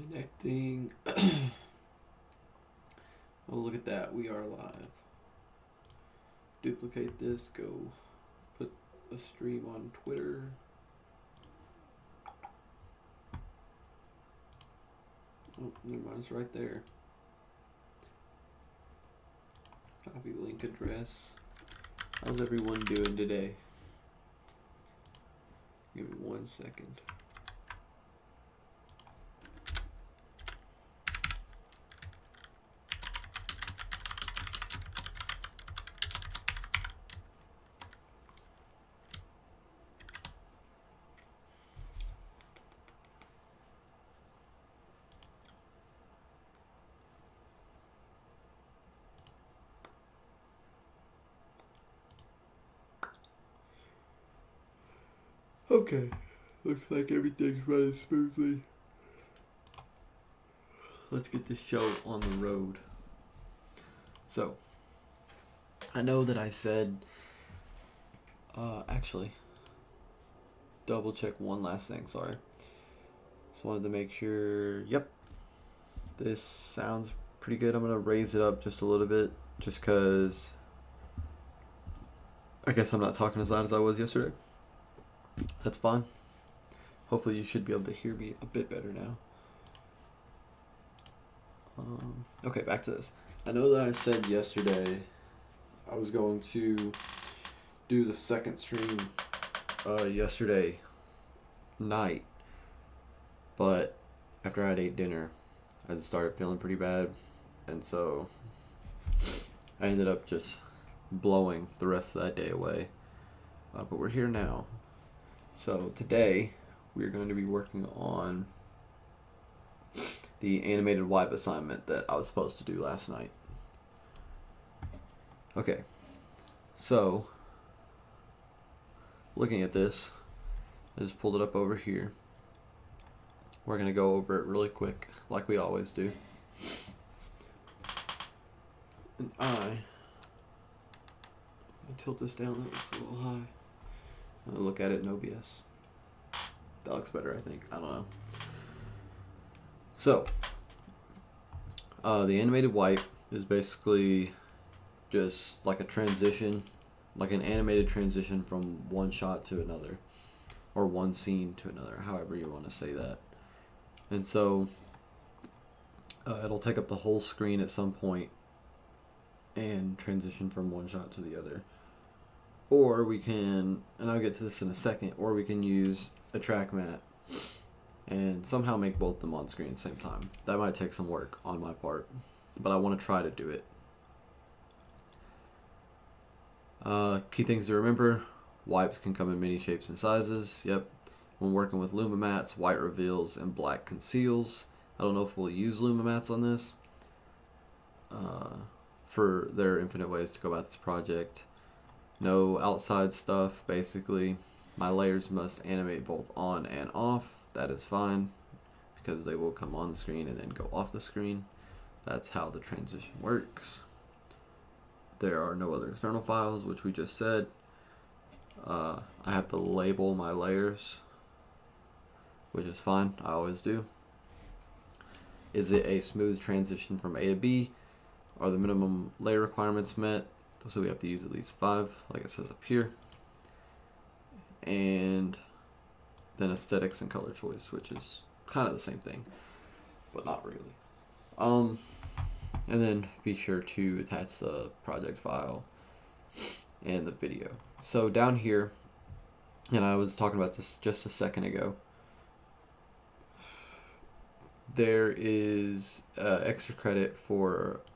Connecting. Oh, look at that. We are live. Duplicate this. Go put a stream on Twitter. Oh, never mind. It's right there. Copy link address. How's everyone doing today? Give me 1 second. Okay, looks like everything's running smoothly. Let's get this show on the road. So, I know that I said, actually, double check one last thing, sorry. Just wanted to make sure, yep, this sounds pretty good. I'm going to raise it up just a little bit, just because I guess I'm not talking as loud as I was yesterday. That's fine. Hopefully you should be able to hear me a bit better now. Okay, back to this. I know that I said yesterday I was going to do the second stream yesterday night, but after I ate dinner, I just started feeling pretty bad, and so I ended up just blowing the rest of that day away. But we're here now. So today we're going to be working on the animated wipe assignment that I was supposed to do last night. Okay, so looking at this, I just pulled it up over here. We're going to go over it really quick, like we always do. And I tilt this down, that looks a little high. I'm going to look at it in OBS. That looks better, I think. I don't know. So, the animated wipe is basically just like a transition, like an animated transition from one shot to another, or one scene to another, however you want to say that. And so, it'll take up the whole screen at some point and transition from one shot to the other. Or we can, and I'll get to this in a second, or we can use a track mat and somehow make both of them on screen at the same time. That might take some work on my part, but I want to try to do it. Key things to remember: wipes can come in many shapes and sizes. Yep. When working with Luma mats, white reveals and black conceals. I don't know if we'll use Luma mats on this. For there are infinite ways to go about this project. No outside stuff, basically. My layers must animate both on and off. That is fine, because they will come on the screen and then go off the screen. That's how the transition works. There are no other external files, which we just said. I have to label my layers, which is fine. I always do. Is it a smooth transition from A to B? Are the minimum layer requirements met? So we have to use at least 5, like it says up here. And then aesthetics and color choice, which is kind of the same thing, but not really. And then be sure to attach the project file and the video. So down here, and I was talking about this just a second ago, there is extra credit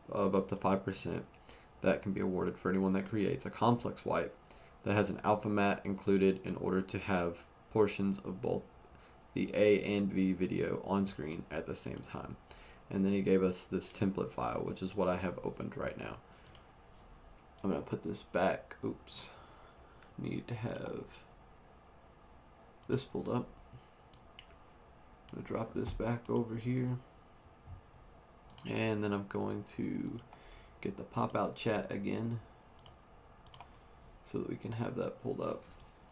of up to 5% that can be awarded for anyone that creates a complex wipe that has an alpha mat included in order to have portions of both the A and B video on screen at the same time. And then he gave us this template file, which is what I have opened right now. I'm going to put this back. Oops. Need to have this pulled up. I'm going to drop this back over here. And then I'm going to get the pop-out chat again so that we can have that pulled up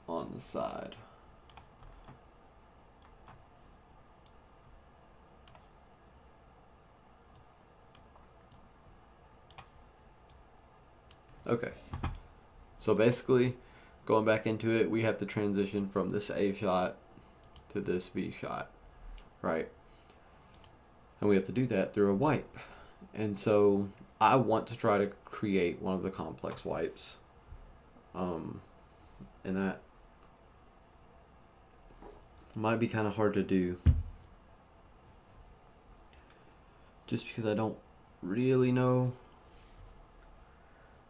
on the side. Okay. So basically, going back into it, we have to transition from this A shot to this B shot, right? And we have to do that through a wipe. And so I want to try to create one of the complex wipes. And that might be kind of hard to do just because I don't really know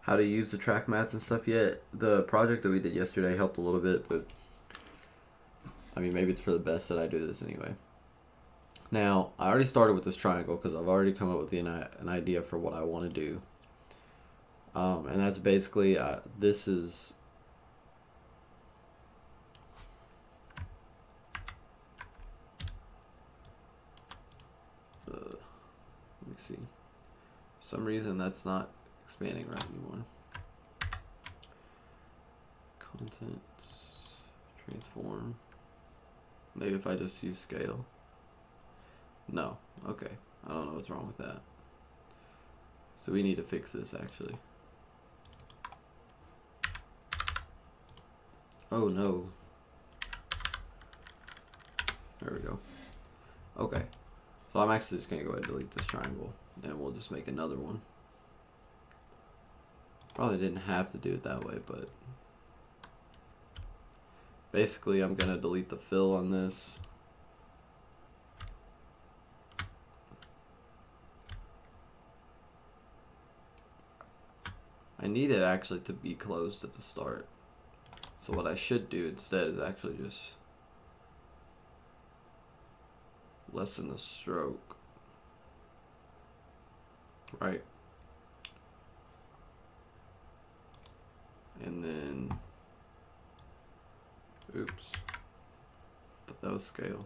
how to use the track mats and stuff yet. The project that we did yesterday helped a little bit, but I mean, maybe it's for the best that I do this anyway. Now, I already started with this triangle because I've already come up with an idea for what I want to do. And that's basically, this is... let me see. For some reason, that's not expanding right anymore. Content, transform. Maybe if I just use scale. No. Okay. I don't know what's wrong with that. So we need to fix this actually. Oh no. There we go. Okay. So I'm actually just gonna go ahead and delete this triangle and we'll just make another one. Probably didn't have to do it that way, but basically I'm gonna delete the fill on this. I need it actually to be closed at the start. So what I should do instead is actually just lessen the stroke. Right. And then, oops, thought that was scale.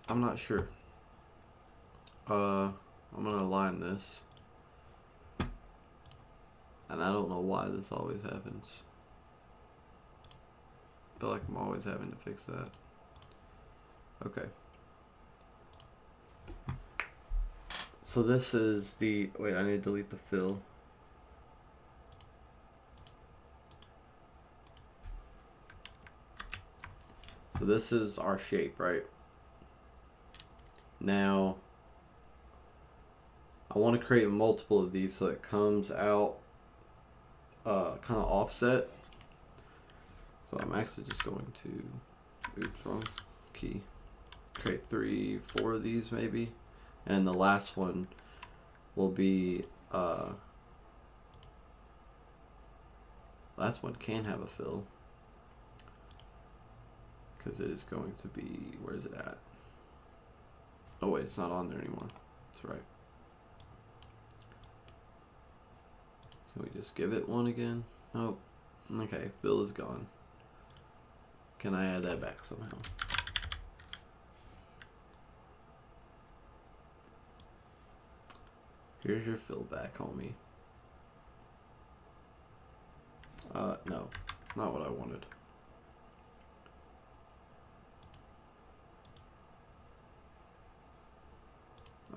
I'm not sure. I'm gonna align this. And I don't know why this always happens. I feel like I'm always having to fix that. Okay. So this is the, wait, I need to delete the fill. So this is our shape, right? Now, I want to create multiple of these so it comes out kind of offset. So I'm actually just going to, oops, wrong key. Create 3, 4 of these maybe. And the last one will be, last one can have a fill. Because it is going to be, where is it at? Oh wait, it's not on there anymore. That's right. Can we just give it one again? Nope. Okay, fill is gone. Can I add that back somehow? Here's your fill back, homie. No, not what I wanted.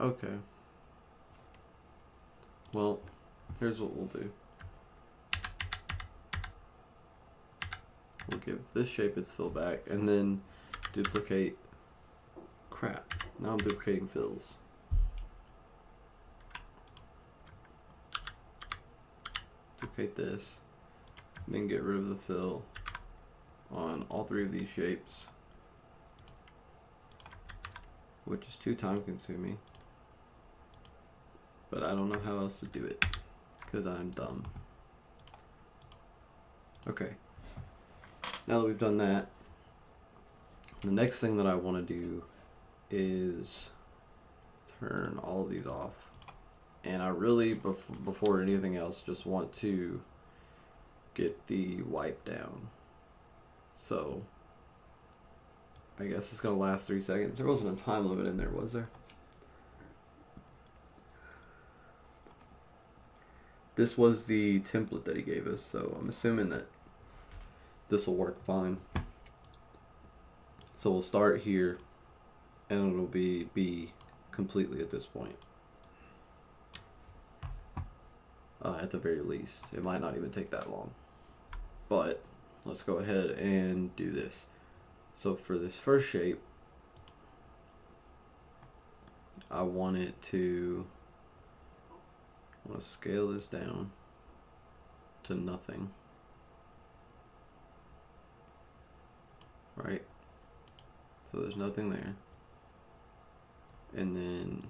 Okay. Well, here's what we'll do. We'll give this shape its fill back and then duplicate. Crap. Now I'm duplicating fills. Duplicate this. Then get rid of the fill on all 3 of these shapes, which is too time consuming. But I don't know how else to do it because I'm dumb. Okay. Now that we've done that, the next thing that I want to do is turn all of these off. And I really, before anything else, just want to get the wipe down. So I guess it's going to last 3 seconds. There wasn't a time limit in there, was there? This was the template that he gave us, so I'm assuming that this will work fine. So we'll start here, and it'll be completely at this point. at the very least. It might not even take that long. But let's go ahead and do this. So for this first shape, I want to scale this down to nothing. Right? So there's nothing there. And then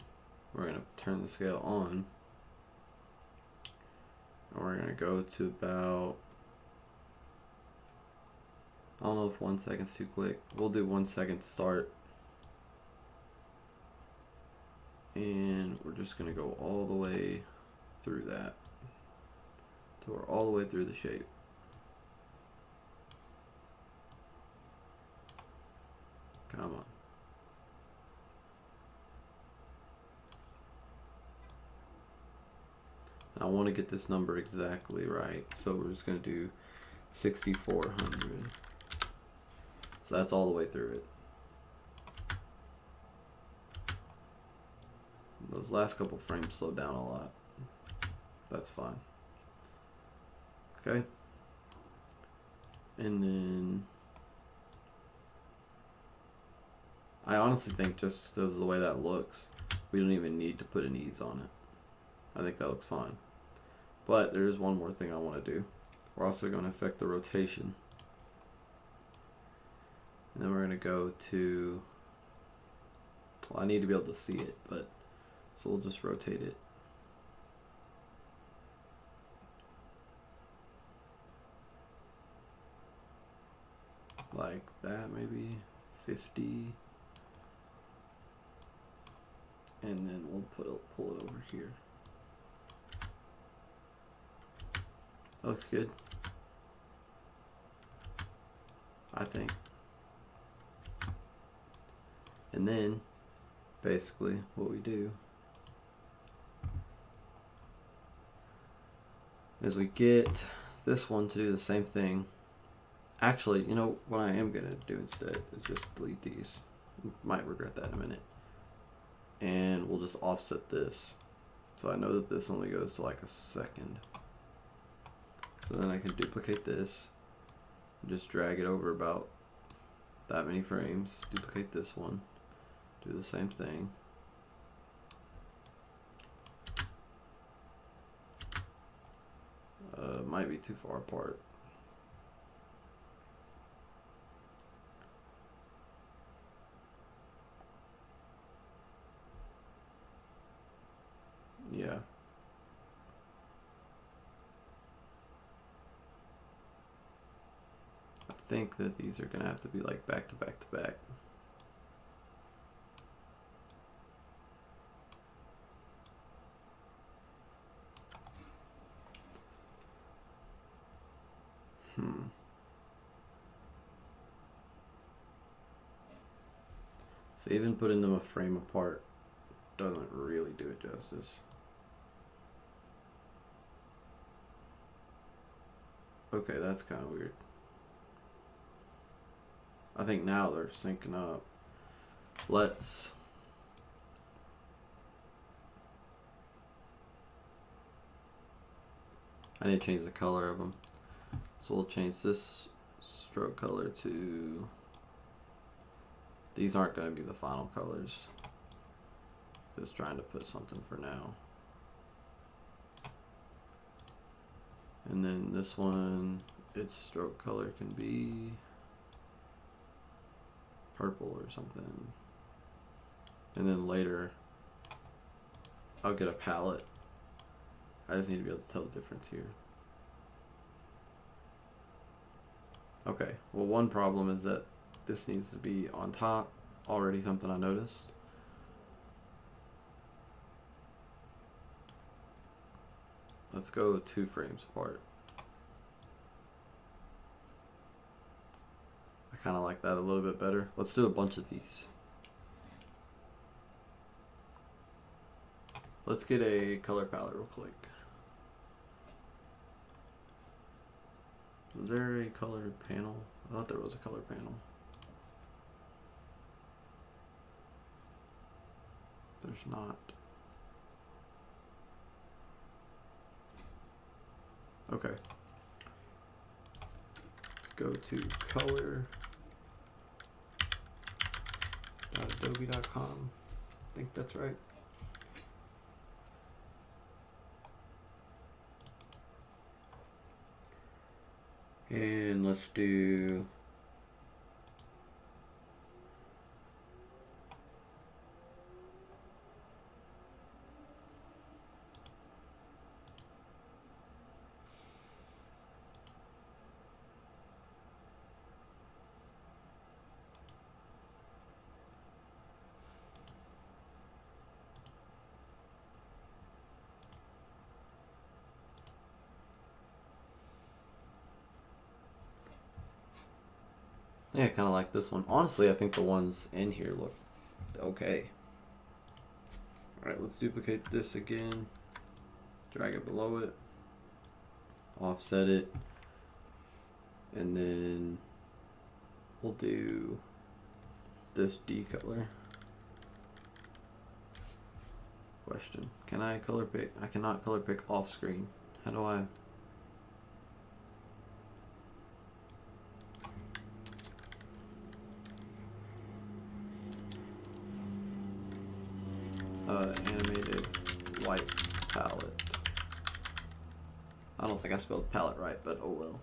we're going to turn the scale on. And we're going to go to about, I don't know if 1 second's too quick. We'll do 1 second to start. And we're just going to go all the way through that. So we're all the way through the shape. Come on. I want to get this number exactly right, so we're just going to do 6400. So that's all the way through it. Those last couple frames slowed down a lot. That's fine. Okay. And then I honestly think just because of the way that looks, we don't even need to put an ease on it. I think that looks fine. But there is one more thing I want to do. We're also going to affect the rotation. And then we're going to go to, well, I need to be able to see it, but so we'll just rotate it. Like that, maybe 50. And then we'll pull it over here. That looks good, I think. And then basically what we do is we get this one to do the same thing. Actually, you know what I am gonna do instead is just delete these. Might regret that in a minute. And we'll just offset this. So I know that this only goes to like a second. So then I can duplicate this and just drag it over about that many frames. Duplicate this one. Do the same thing. Might be too far apart. Yeah. I think that these are gonna have to be like back to back to back. So even putting them a frame apart doesn't really do it justice. Okay, that's kind of weird. I think now they're syncing up. I need to change the color of them. So we'll change this stroke color to, these aren't going to be the final colors. Just trying to put something for now. And then this one, its stroke color can be purple or something. And then later, I'll get a palette. I just need to be able to tell the difference here. Okay, well, one problem is that this needs to be on top. Already something I noticed. Let's go 2 frames apart. I kind of like that a little bit better. Let's do a bunch of these. Let's get a color palette real quick. Was there a colored panel? I thought there was a color panel. There's not. Okay. Let's go to color.adobe.com. I think that's right. And let's do yeah, I kind of like this one. Honestly, I think the ones in here look okay. Alright, let's duplicate this again. Drag it below it. Offset it. And then we'll do this D color. Question. Can I color pick? I cannot color pick off screen. How do I? Animated white palette. I don't think I spelled palette right, but oh well.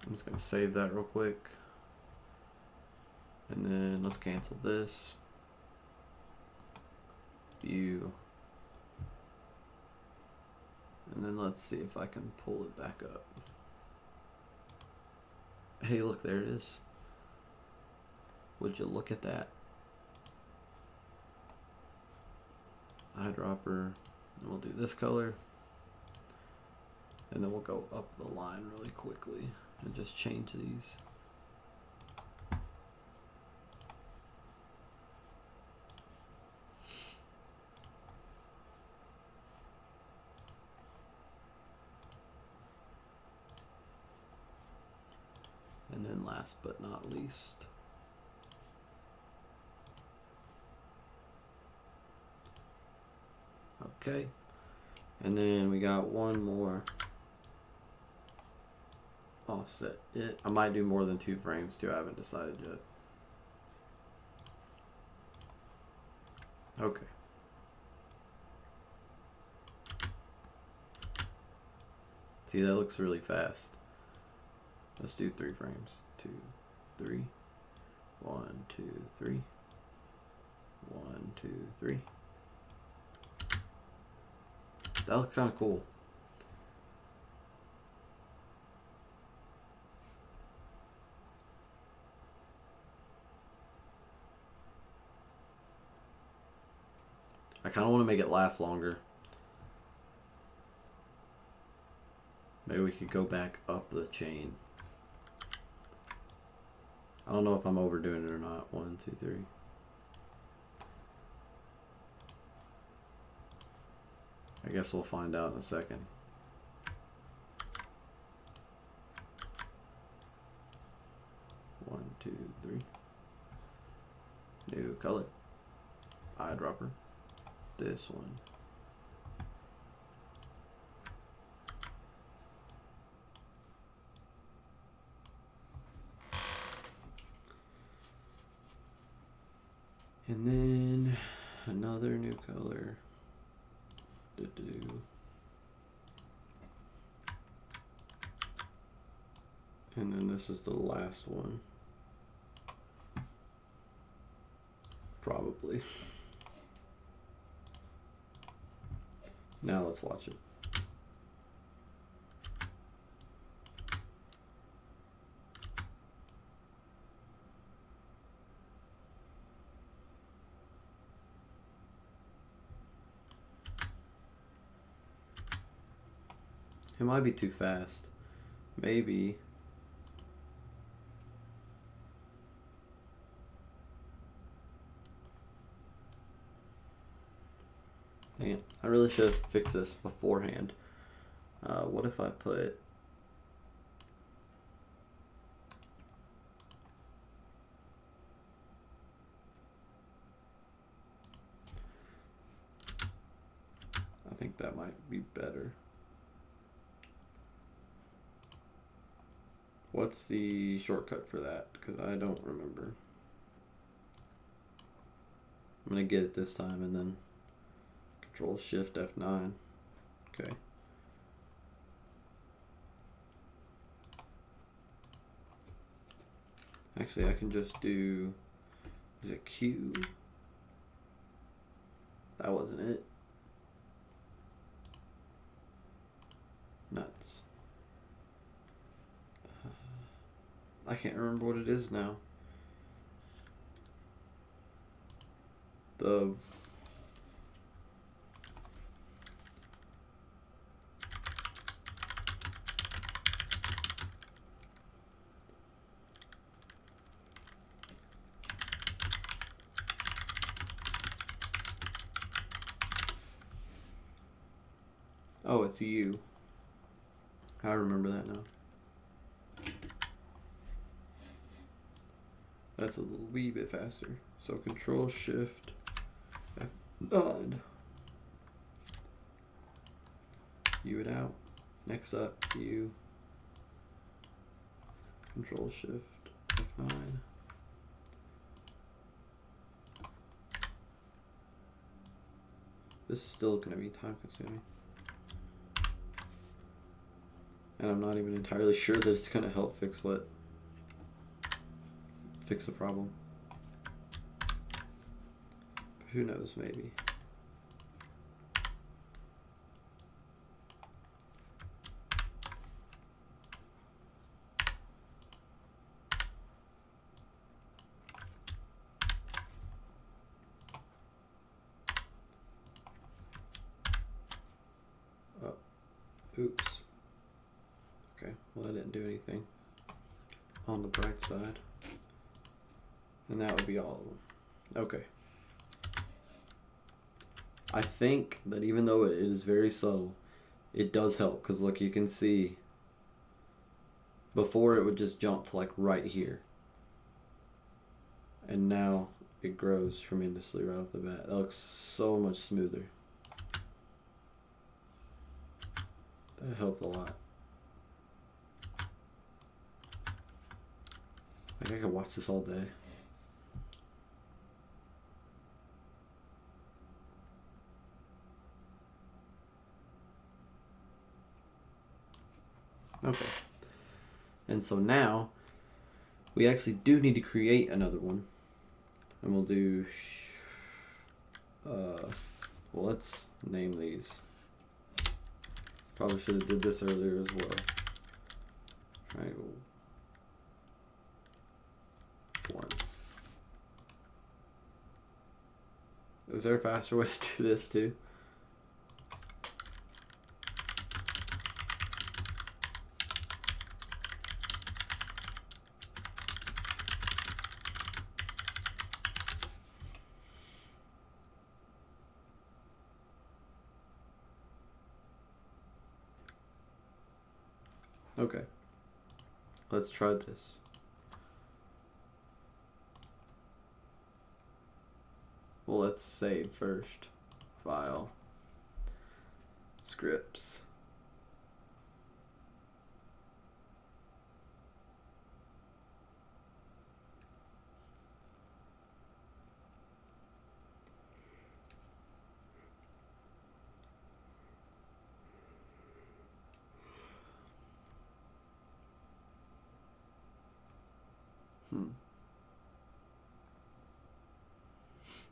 I'm just gonna save that real quick. And then let's cancel this. View. And then let's see if I can pull it back up. Hey, look, there it is. Would you look at that? Eyedropper. And we'll do this color. And then we'll go up the line really quickly and just change these. And then last but not least, okay. And then we got one more. Offset it. I might do more than 2 frames too. I haven't decided yet. Okay. See, that looks really fast. Let's do 3 frames. 2, 3. 1, 2, 3. 1, 2, 3. That looks kind of cool. I kind of want to make it last longer. Maybe we could go back up the chain. I don't know if I'm overdoing it or not. 1, 2, 3. I guess we'll find out in a second. One, two, three. New color. Eyedropper. This one. And then another new color. And then this is the last one. Probably. Now let's watch it. It might be too fast. Maybe. Dang it. I really should have fixed this beforehand. What if I put... think that might be better. What's the shortcut for that? Because I don't remember. I'm going to get it this time and then Control Shift F9. Okay. Actually, I can just do, is it Q? That wasn't it. Nuts. I can't remember what it is now. Oh, it's U. I remember that now. That's a little wee bit faster. So Control Shift F9. U it out. Next up, U. Control Shift F9. This is still going to be time consuming. And I'm not even entirely sure that it's going to help fix the problem. But who knows, maybe. Oh, oops. Okay, well that didn't do anything on the bright side. And that would be all of them. Okay. I think that even though it is very subtle, it does help. Because look, you can see before it would just jump to like right here. And now it grows tremendously right off the bat. That looks so much smoother. That helped a lot. Like I could watch this all day. Okay. And so now we actually do need to create another one. And we'll do well, let's name these. Probably should have did this earlier as well. Triangle 1. Is there a faster way to do this too? Okay. Let's try this. Well, let's save first. File. Scripts.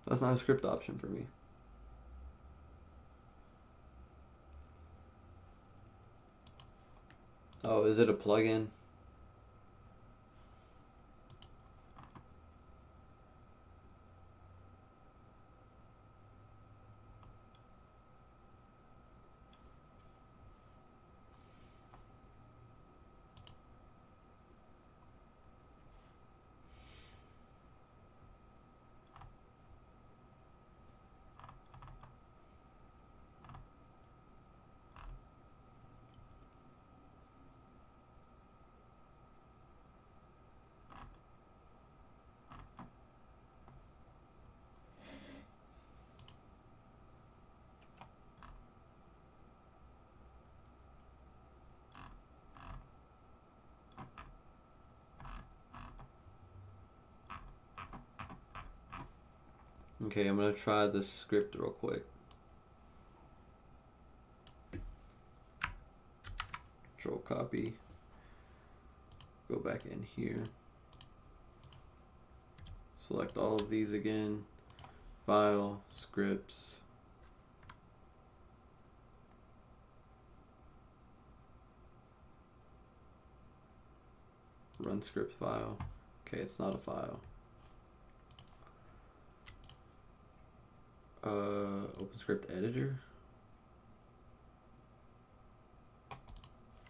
That's not a script option for me. Oh, is it a plugin? Okay, I'm gonna try this script real quick. Control copy. Go back in here. Select all of these again. File, scripts. Run script file. Okay, it's not a file. OpenScript editor.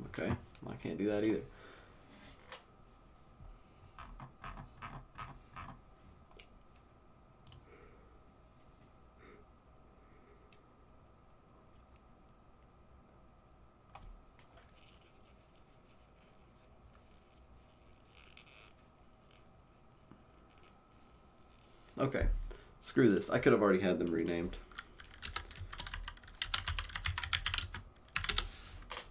Okay, I can't do that either. Okay, screw this. I could have already had them renamed.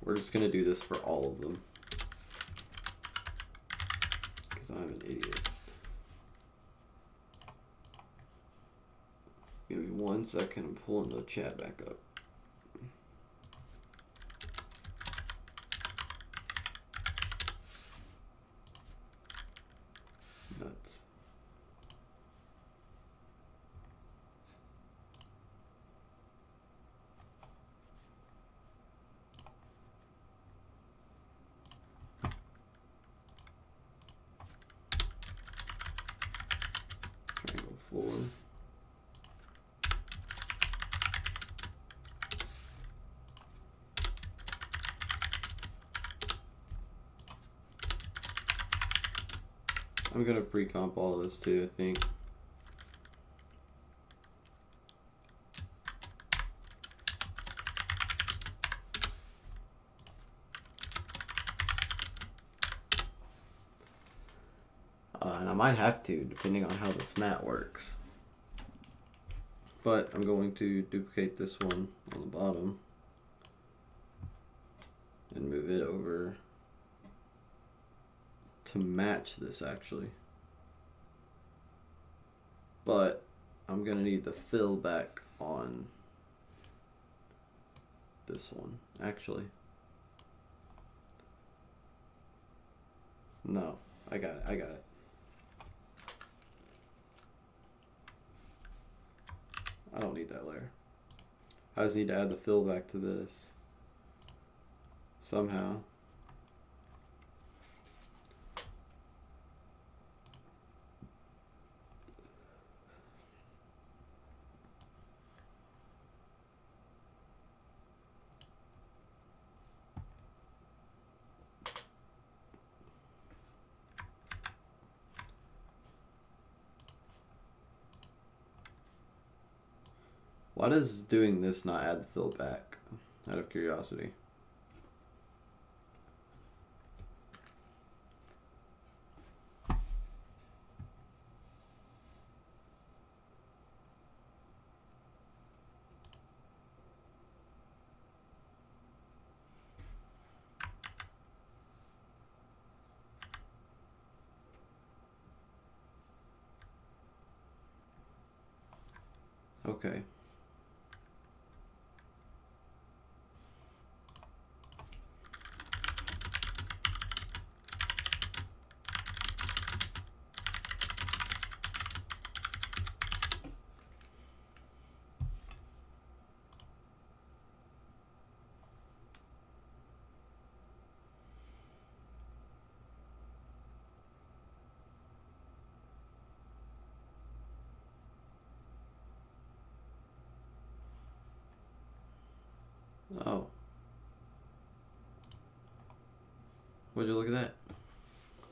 We're just gonna do this for all of them. Because I'm an idiot. Give me 1 second, I'm pulling the chat back up. Nuts. Triangle 4. I'm gonna pre-comp all this too, I think. And I might have to, depending on how this mat works. But I'm going to duplicate this one on the bottom and move it over to match this actually. But I'm gonna need the fill back on this one actually. No, I got it. I don't need that layer. I just need to add the fill back to this somehow. Why does doing this not add the fill back? Out of curiosity. Okay. Oh. Would you look at that?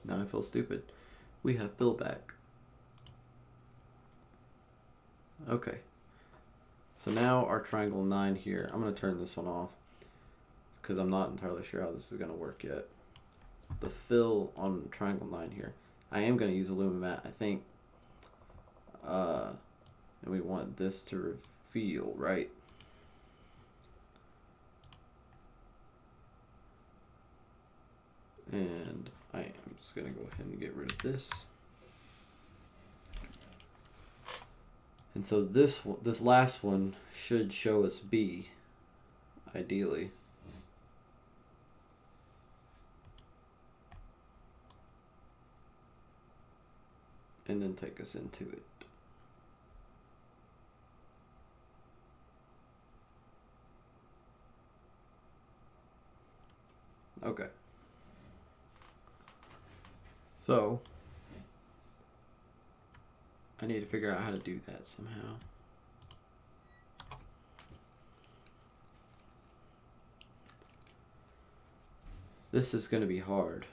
Now I feel stupid. We have fill back. Okay. So now our triangle 9 here, I'm going to turn this one off because I'm not entirely sure how this is going to work yet. The fill on triangle 9 here. I am going to use Illumimat, I think. And we want this to reveal, right? And I am just going to go ahead and get rid of this. And so this last one should show us B, ideally. And then take us into it. Okay. So, I need to figure out how to do that somehow. This is going to be hard.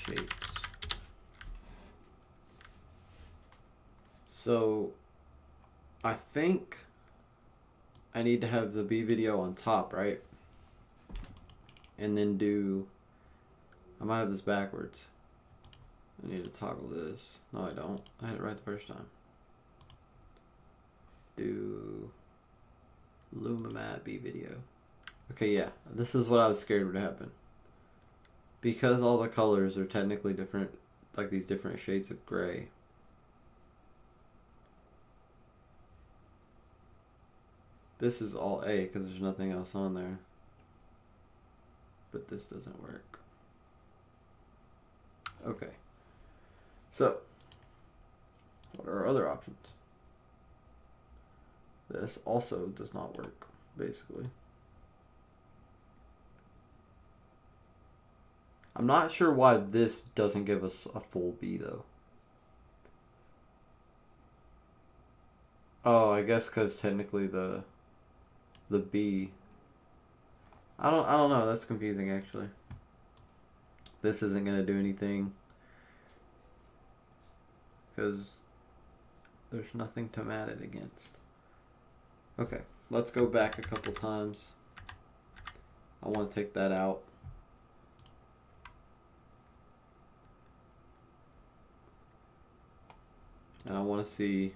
Shapes. So, I think I need to have the B video on top, right? And then do, I might have this backwards. I need to toggle this. No, I don't. I had it right the first time. Do Lumamat B video. Okay, yeah. This is what I was scared would happen. Because all the colors are technically different, like these different shades of gray. This is all A because there's nothing else on there. But this doesn't work. Okay. So, what are our other options? This also does not work, basically. I'm not sure why this doesn't give us a full B though. Oh, I guess because technically the B. I don't know. That's confusing actually. This isn't gonna do anything because there's nothing to mat it against. Okay, let's go back a couple times. I want to take that out. And I want to see,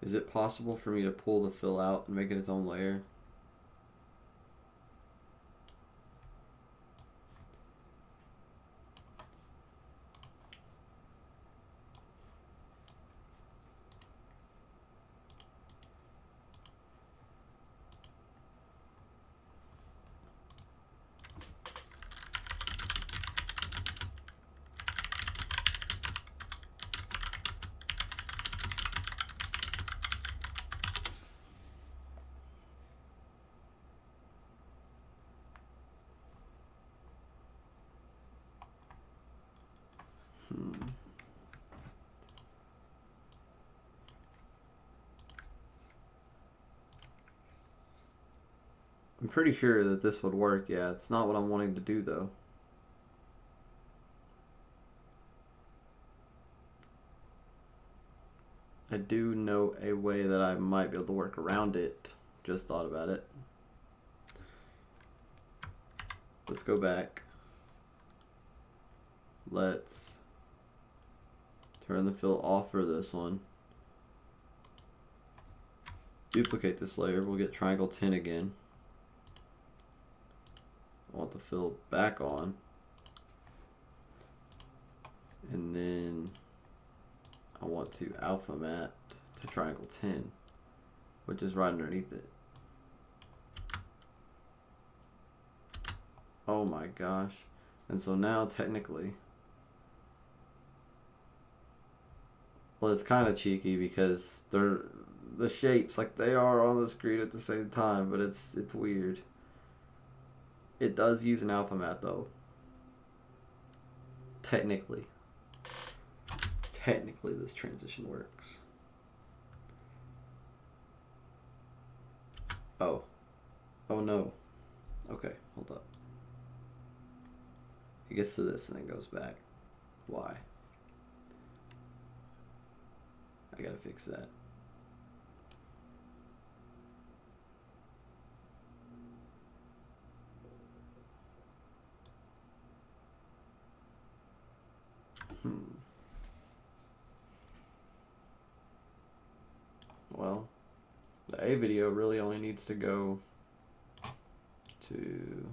is it possible for me to pull the fill out and make it its own layer? I'm pretty sure that this would work. Yeah, it's not what I'm wanting to do though. I do know a way that I might be able to work around it. Just thought about it. Let's go back. Let's turn the fill off for this one. Duplicate this layer. We'll get triangle 10 again. I want the fill back on. And then I want to alpha mat to triangle 10, which is right underneath it. Oh my gosh. And so now technically, well, it's kind of cheeky because they're the shapes like they are on the screen at the same time, but it's weird. It does use an alpha mat though. Technically this transition works. Oh no. Okay, hold up. It gets to this and then goes back. Why? I gotta fix that. Well, the A video really only needs to go to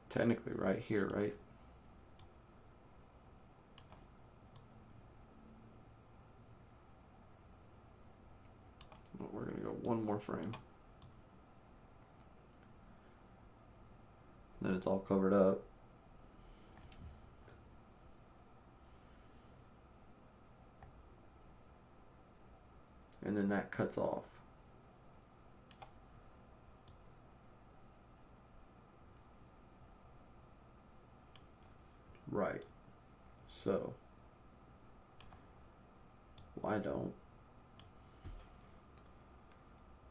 technically right here, right? Well, we're gonna go one more frame. Then it's all covered up. And then that cuts off. Right. So, why don't?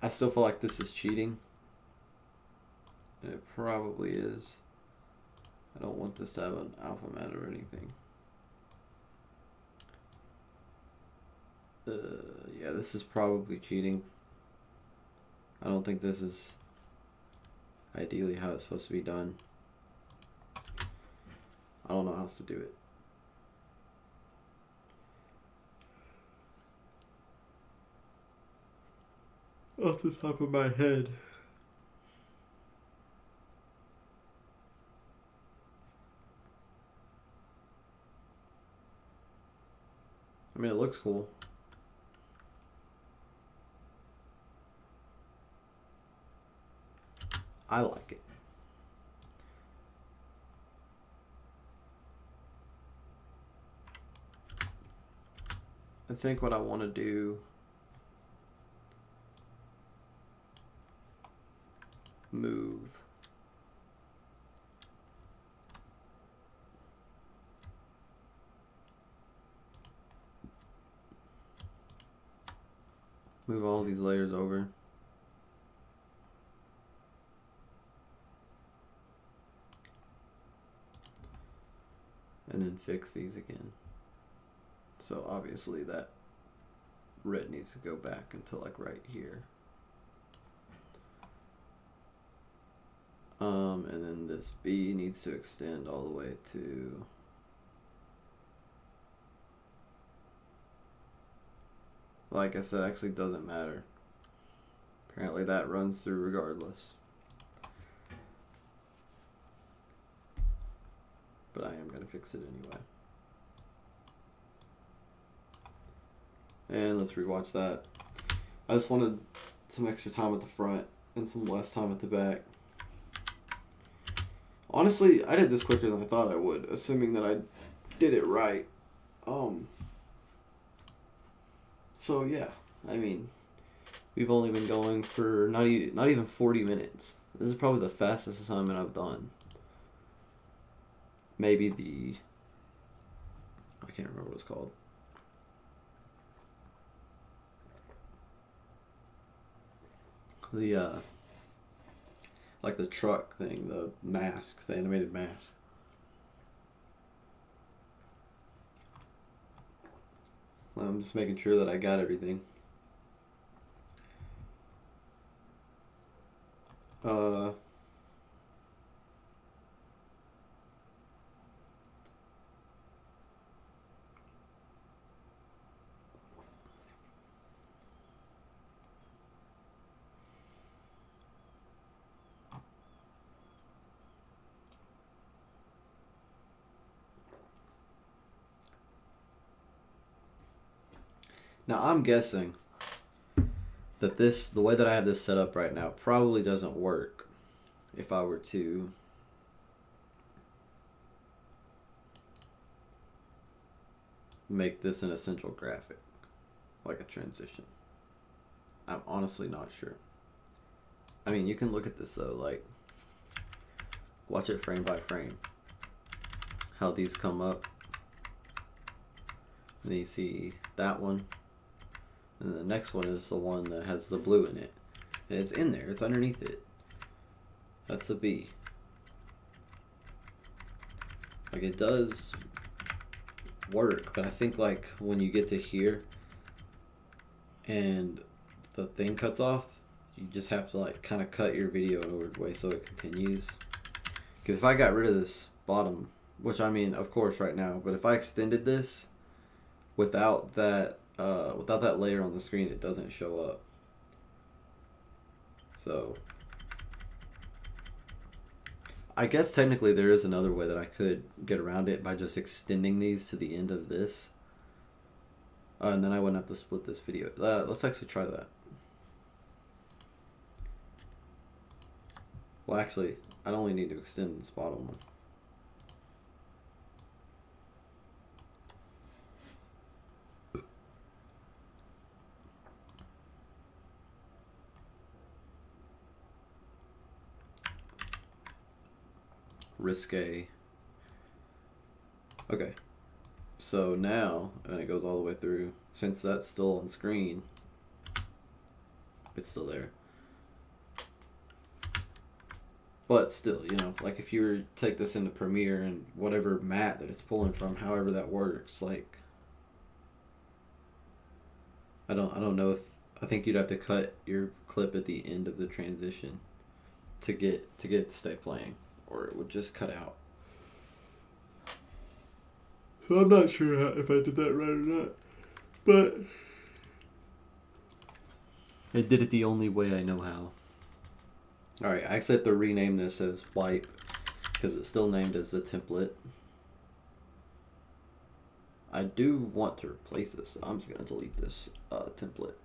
I still feel like this is cheating. And it probably is. I don't want this to have an alpha matte or anything. Yeah, this is probably cheating. I don't think this is ideally how it's supposed to be done. I don't know how else to do it. Off the top of my head. I mean, it looks cool. I like it. I think what I want to do, move all these layers over. And then fix these again. So obviously that red needs to go back into like right here. And then this B needs to extend all the way to like I said, actually doesn't matter. Apparently that runs through regardless. But I am going to fix it anyway. And let's rewatch that. I just wanted some extra time at the front and some less time at the back. Honestly, I did this quicker than I thought I would, assuming that I did it right. So yeah, I mean, we've only been going for not even 40 minutes. This is probably the fastest assignment I've done. Maybe I can't remember what it's called. The like the truck thing, the mask, the animated mask. I'm just making sure that I got everything. Now I'm guessing that the way that I have this set up right now probably doesn't work if I were to make this an essential graphic, like a transition. I'm honestly not sure. I mean, you can look at this though, like, watch it frame by frame. How these come up. And then you see that one. And the next one is the one that has the blue in it. And it's in there, it's underneath it. That's a B. Like, it does work, but I think like when you get to here and the thing cuts off, you just have to like kind of cut your video in a weird way so it continues. Because if I got rid of this bottom, which I mean of course right now, but if I extended this without that layer on the screen, it doesn't show up. So I guess technically there is another way that I could get around it by just extending these to the end of this. And then I wouldn't have to split this video. Let's actually try that. Well, actually, I'd only need to extend this bottom one. Risque. Okay. So now, and it goes all the way through, since that's still on screen, it's still there. But still, you know, like if you were to take this into Premiere and whatever mat that it's pulling from, however that works, like I don't know if I think you'd have to cut your clip at the end of the transition to get it to stay playing, or it would just cut out. So I'm not sure if I did that right or not, but I did it the only way I know how. Alright, I actually have to rename this as wipe because it's still named as the template. I do want to replace this, so I'm just going to delete this template.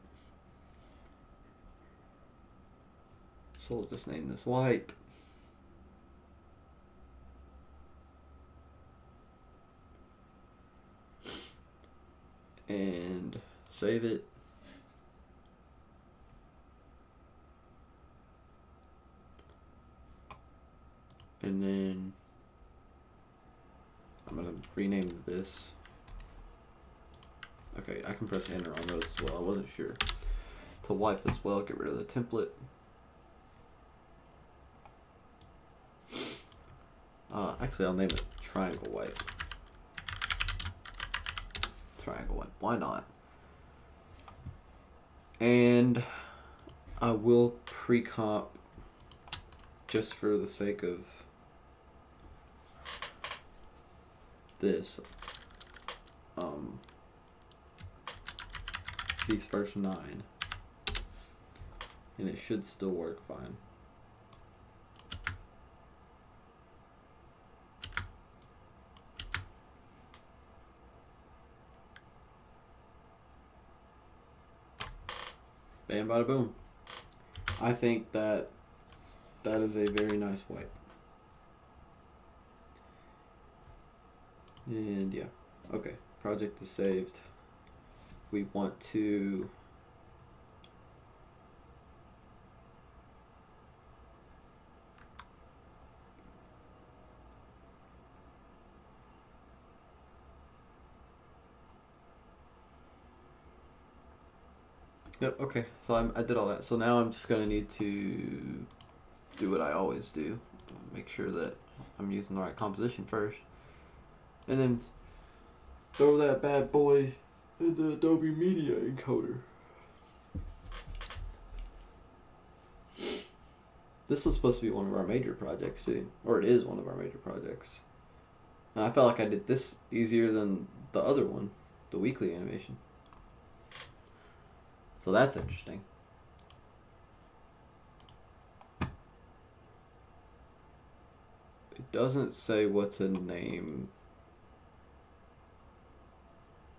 So we'll just name this wipe. And save it. And then I'm going to rename this. Okay, I can press enter on those as well. I wasn't sure. To wipe as well, get rid of the template. Actually, I'll name it triangle wipe. Triangle wipe. Why not? And I will pre-comp just for the sake of this. These first 9. And it should still work fine. Bam, bada, boom. I think that is a very nice wipe. And yeah, okay, project is saved. We want to Yep, okay, so I did all that. So now I'm just going to need to do what I always do. Make sure that I'm using the right composition first. And then throw that bad boy in the Adobe Media Encoder. This was supposed to be one of our major projects too. Or it is one of our major projects. And I felt like I did this easier than the other one, the weekly animation. So that's interesting. It doesn't say what to name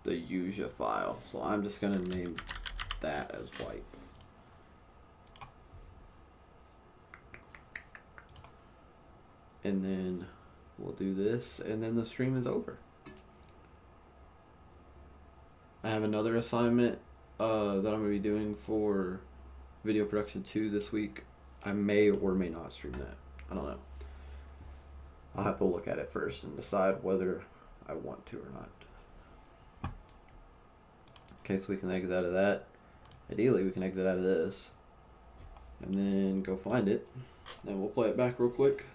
the Yuja file, so I'm just going to name that as wipe. And then we'll do this, and then the stream is over. I have another assignment that I'm going to be doing for Video Production 2 this week. I may or may not stream that. I don't know. I'll have to look at it first and decide whether I want to or not. Okay, so we can exit out of that. Ideally, we can exit out of this. And then go find it. Then we'll play it back real quick.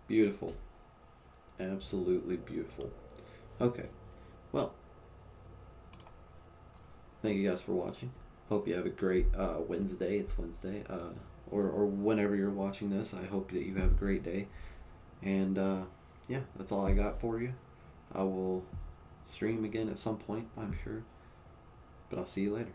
Beautiful. Absolutely beautiful. Okay. Well, thank you guys for watching. Hope you have a great Wednesday. It's Wednesday. Or whenever you're watching this, I hope that you have a great day. And yeah, that's all I got for you. I will stream again at some point, I'm sure. But I'll see you later.